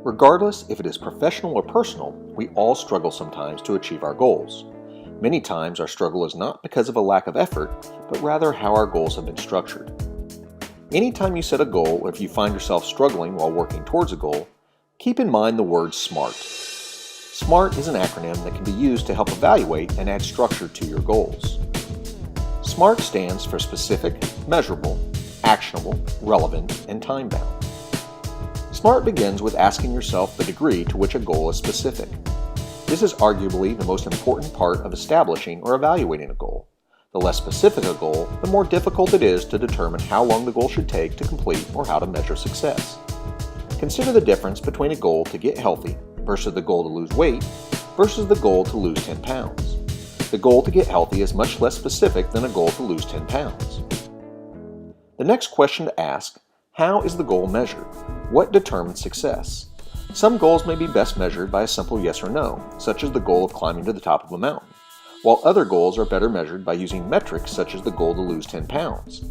Regardless if it is professional or personal, we all struggle sometimes to achieve our goals. Many times our struggle is not because of a lack of effort, but rather how our goals have been structured. Anytime you set a goal or if you find yourself struggling while working towards a goal, keep in mind the word SMART. SMART is an acronym that can be used to help evaluate and add structure to your goals. SMART stands for specific, measurable, actionable, relevant, and time-bound. SMART begins with asking yourself the degree to which a goal is specific. This is arguably the most important part of establishing or evaluating a goal. The less specific a goal, the more difficult it is to determine how long the goal should take to complete or how to measure success. Consider the difference between a goal to get healthy versus the goal to lose weight versus the goal to lose 10 pounds. The goal to get healthy is much less specific than a goal to lose 10 pounds. The next question to ask: how is the goal measured? What determines success? Some goals may be best measured by a simple yes or no, such as the goal of climbing to the top of a mountain, while other goals are better measured by using metrics such as the goal to lose 10 pounds.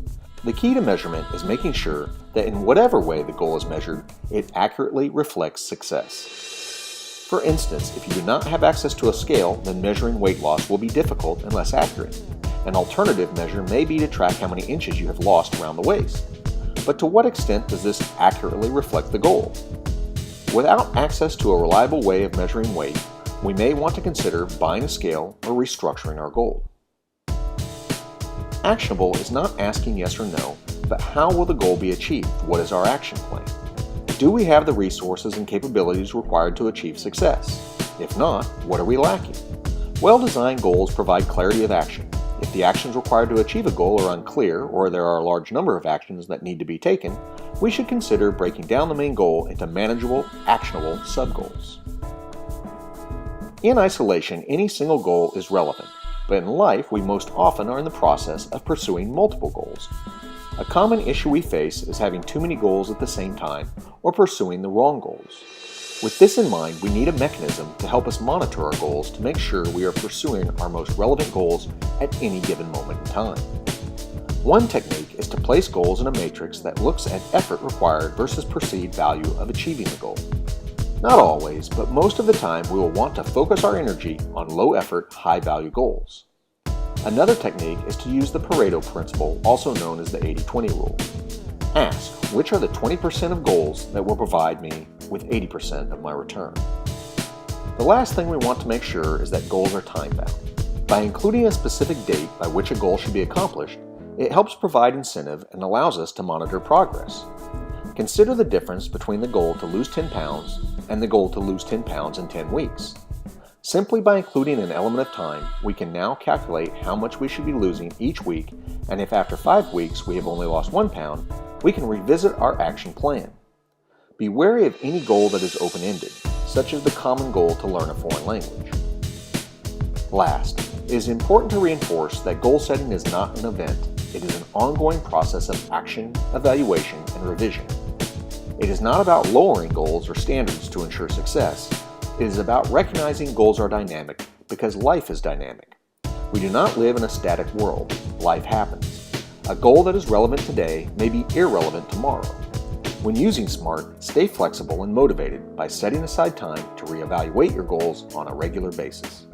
The key to measurement is making sure that in whatever way the goal is measured, it accurately reflects success. For instance, if you do not have access to a scale, then measuring weight loss will be difficult and less accurate. An alternative measure may be to track how many inches you have lost around the waist. But to what extent does this accurately reflect the goal? Without access to a reliable way of measuring weight, we may want to consider buying a scale or restructuring our goal. Actionable is not asking yes or no, but how will the goal be achieved? What is our action plan? Do we have the resources and capabilities required to achieve success? If not, what are we lacking? Well-designed goals provide clarity of action. If the actions required to achieve a goal are unclear, or there are a large number of actions that need to be taken, we should consider breaking down the main goal into manageable, actionable sub-goals. In isolation, any single goal is relevant, but in life we most often are in the process of pursuing multiple goals. A common issue we face is having too many goals at the same time or pursuing the wrong goals. With this in mind, we need a mechanism to help us monitor our goals to make sure we are pursuing our most relevant goals at any given moment in time. One technique is to place goals in a matrix that looks at effort required versus perceived value of achieving the goal. Not always, but most of the time we will want to focus our energy on low-effort, high-value goals. Another technique is to use the Pareto principle, also known as the 80-20 rule. Ask, which are the 20% of goals that will provide me with 80% of my return? The last thing we want to make sure is that goals are time-bound. By including a specific date by which a goal should be accomplished, it helps provide incentive and allows us to monitor progress. Consider the difference between the goal to lose 10 pounds and the goal to lose 10 pounds in 10 weeks. Simply by including an element of time, we can now calculate how much we should be losing each week, and if after 5 weeks we have only lost 1 pound, we can revisit our action plan. Be wary of any goal that is open-ended, such as the common goal to learn a foreign language. Last, it is important to reinforce that goal setting is not an event. It is an ongoing process of action, evaluation, and revision. It is not about lowering goals or standards to ensure success. It is about recognizing goals are dynamic because life is dynamic. We do not live in a static world. Life happens. A goal that is relevant today may be irrelevant tomorrow. When using SMART, stay flexible and motivated by setting aside time to reevaluate your goals on a regular basis.